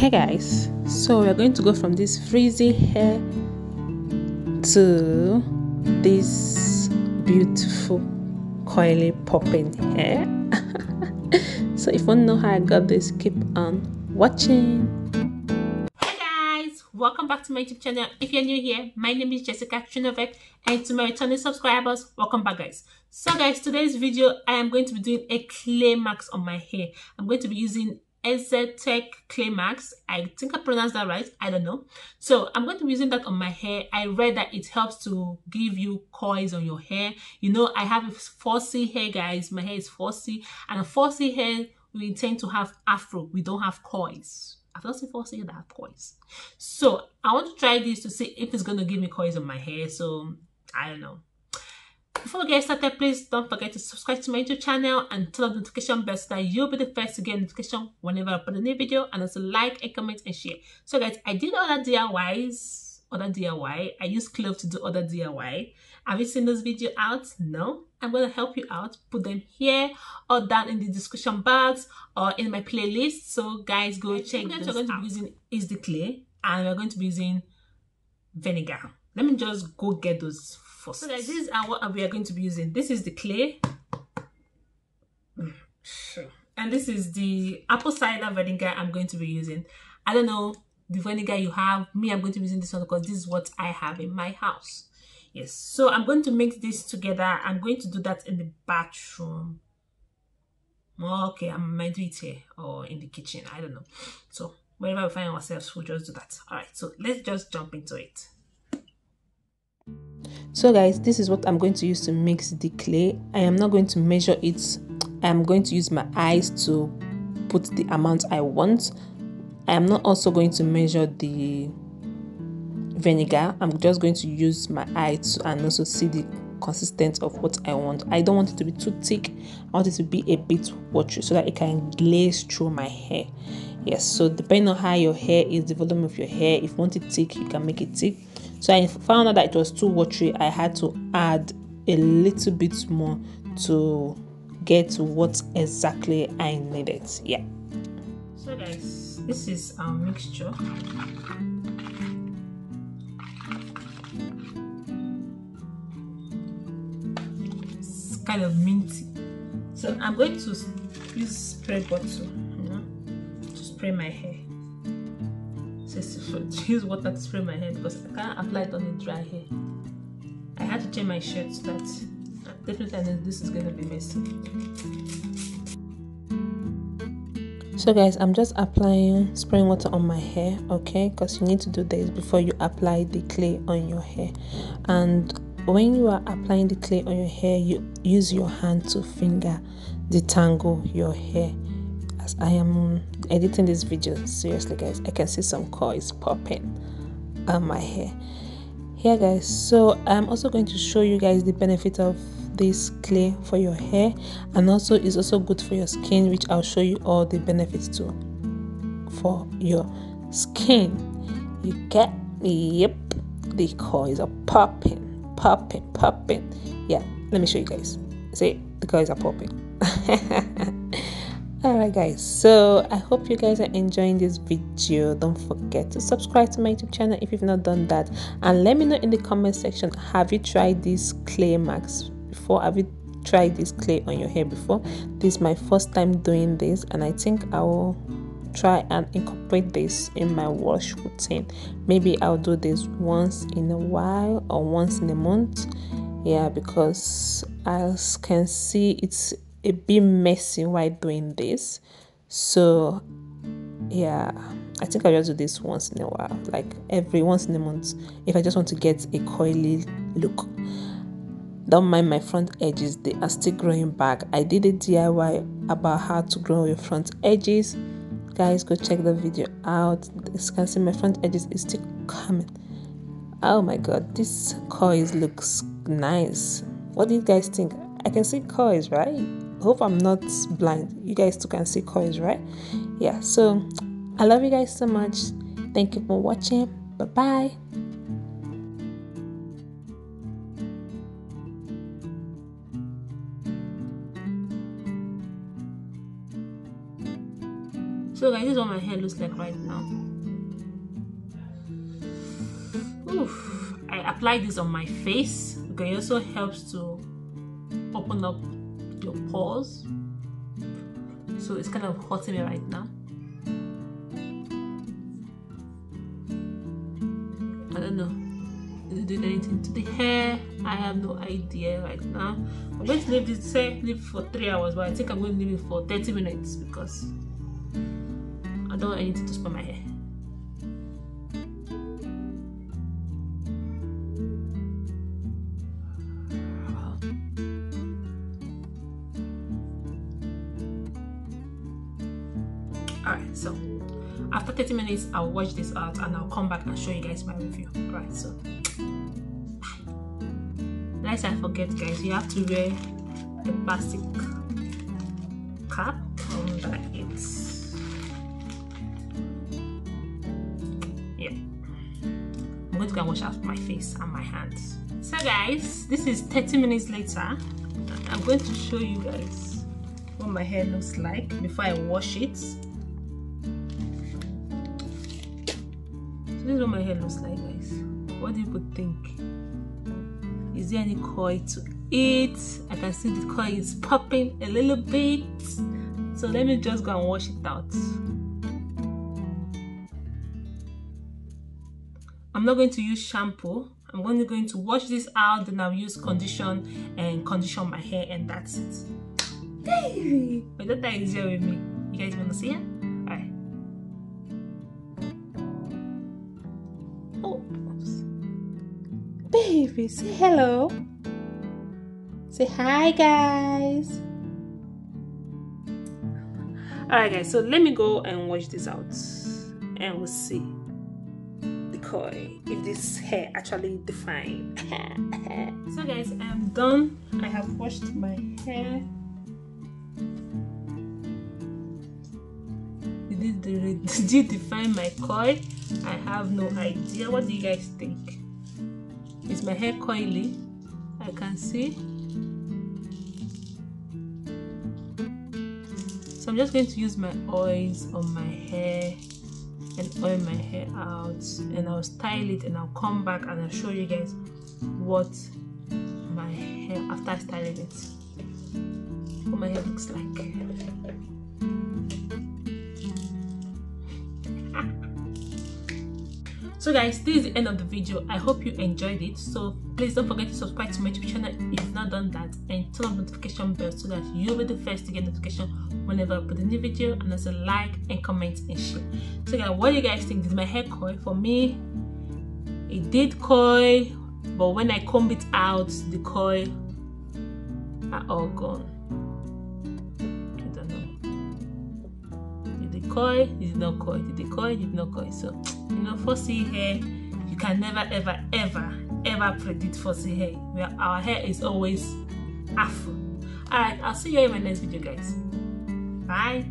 Hey guys, so we're going to go from this frizzy hair to this beautiful coily popping hair. So if you want to know how I got this, keep on watching. Hey guys, welcome back to my YouTube channel. If you're new here, my name is Jessica Trinovec, and to my returning subscribers, welcome back guys. So guys, today's video I am going to be doing a clay mask on my hair. I'm going to be using Aztec clay mask. I think I pronounced that right. I don't know. So I'm going to be using that on my hair. I read that it helps to give you coils on your hair. You know, I have a 4C hair, guys. My hair is 4C, and a 4C hair we intend to have afro. We don't have coils. I've not seen 4C that have coils. So I want to try this to see if it's going to give me coils on my hair. So I don't know. Before we get started, please don't forget to subscribe to my YouTube channel and turn on the notification bell so that you'll be the first to get notification whenever I upload a new video, and also like and comment and share. So guys, I did other DIY. I use cloves to do other DIY. Have you seen this video out? No? I'm going to help you out. Put them here or down in the description box or in my playlist. So guys, go check this out. What we're going to be using is the clay, and we're going to be using vinegar. Let me just go get those first. So guys, these are what we are going to be using. This is the clay, and this is the apple cider vinegar I'm going to be using. I don't know the vinegar you have. Me, I'm going to be using this one because this is what I have in my house. Yes, so I'm going to mix this together. I'm going to do that in the bathroom. Okay, I might do it here or in the kitchen. I don't know. So wherever we find ourselves, we'll just do that. All right, so let's just jump into it. So guys, this is what I'm going to use to mix the clay. I am not going to measure it. I'm going to use my eyes to put the amount I want. I am not also going to measure the vinegar. I'm just going to use my eyes and also see the consistency of what I want. I don't want it to be too thick. I want it to be a bit watery so that it can glaze through my hair. Yes, so depending on how your hair is, the volume of your hair, if you want it thick, you can make it thick. So I found out that it was too watery. I had to add a little bit more to get to what exactly I needed. Yeah. So guys, this is our mixture. It's kind of minty. So I'm going to use spray bottle, to spray my hair. To use water to spray my hair because I can't apply it on the dry hair. I had to change my shirt so that definitely I know this is going to be messy. So guys, I'm just spraying water on my hair, okay, because you need to do this before you apply the clay on your hair. And when you are applying the clay on your hair, you use your hand to finger detangle your hair. As I am editing this video, seriously guys, I can see some coils popping on my hair here guys. So I'm also going to show you guys the benefit of this clay for your hair, and also it's also good for your skin, which I'll show you all the benefits too for your skin. You get me? Yep, the coils are popping. Yeah, let me show you guys. See, the coils are popping. Alright guys, so I hope you guys are enjoying this video. Don't forget to subscribe to my YouTube channel if you've not done that, and let me know in the comment section, have you tried this clay mask before? Have you tried this clay on your hair before? This is my first time doing this, and I think I will try and incorporate this in my wash routine. Maybe I'll do this once in a while or once in a month. Yeah, because as can see, it's a bit messy while doing this. So yeah, I think I'll just do this once in a while, like every once in a month, if I just want to get a coily look. Don't mind my front edges, they are still growing back. I did a DIY about how to grow your front edges. Guys, go check the video out. As you can see, my front edges is still coming. Oh my god, this coils looks nice. What do you guys think? I can see coils, right? Hope I'm not blind. You guys too can see coils, right? Yeah, so I love you guys so much. Thank you for watching. Bye bye. So guys, this is what my hair looks like right now. Oof. I applied this on my face because it also helps to open up your pores. So it's kind of hurting me right now. I don't know. Is it doing anything to the hair? I have no idea right now. I'm going to leave this, leave for 3 hours, but I think I'm going to leave it for 30 minutes because I don't want anything to spoil my hair. Alright, so after 30 minutes I'll wash this out and I'll come back and show you guys my review. Alright, so lest I forget, guys, you have to wear a plastic cap under it. Yeah, I'm going to go and wash out my face and my hands. So guys, this is 30 minutes later. I'm going to show you guys what my hair looks like before I wash it. So this is what my hair looks like, guys. What do you people think? Is there any coil to it? I can see the coil is popping a little bit. So let me just go and wash it out. I'm not going to use shampoo. I'm only going to wash this out, then I'll use condition and condition my hair, and that's it. Baby! My daughter is here with me. You guys want to see her? Alright. Oh, baby, say hello. Say hi, guys. Alright, guys, so let me go and wash this out and we'll see the coil, if this hair actually defined. So guys, I am done. I have washed my hair. Did you define my coil? I have no idea. What do you guys think? Is my hair coily? I can see. So I'm just going to use my oils on my hair and oil my hair out, and I'll style it, and I'll come back and I'll show you guys what my hair after styling it, what my hair looks like. So guys, this is the end of the video. I hope you enjoyed it. So please don't forget to subscribe to my YouTube channel if you've not done that, and turn on the notification bell so that you'll be the first to get notification whenever I put a new video, and also like and comment and share. So guys, what do you guys think? Did my hair coil? For me, it did coil, but when I comb it out, the coil are all gone. I don't know. Did it coil? Did it not coil? Did it coil? Did it not coil? So you know, fussy hair, you can never ever predict fussy hair. Our hair is always afro. Alright, I'll see you in my next video, guys. Bye.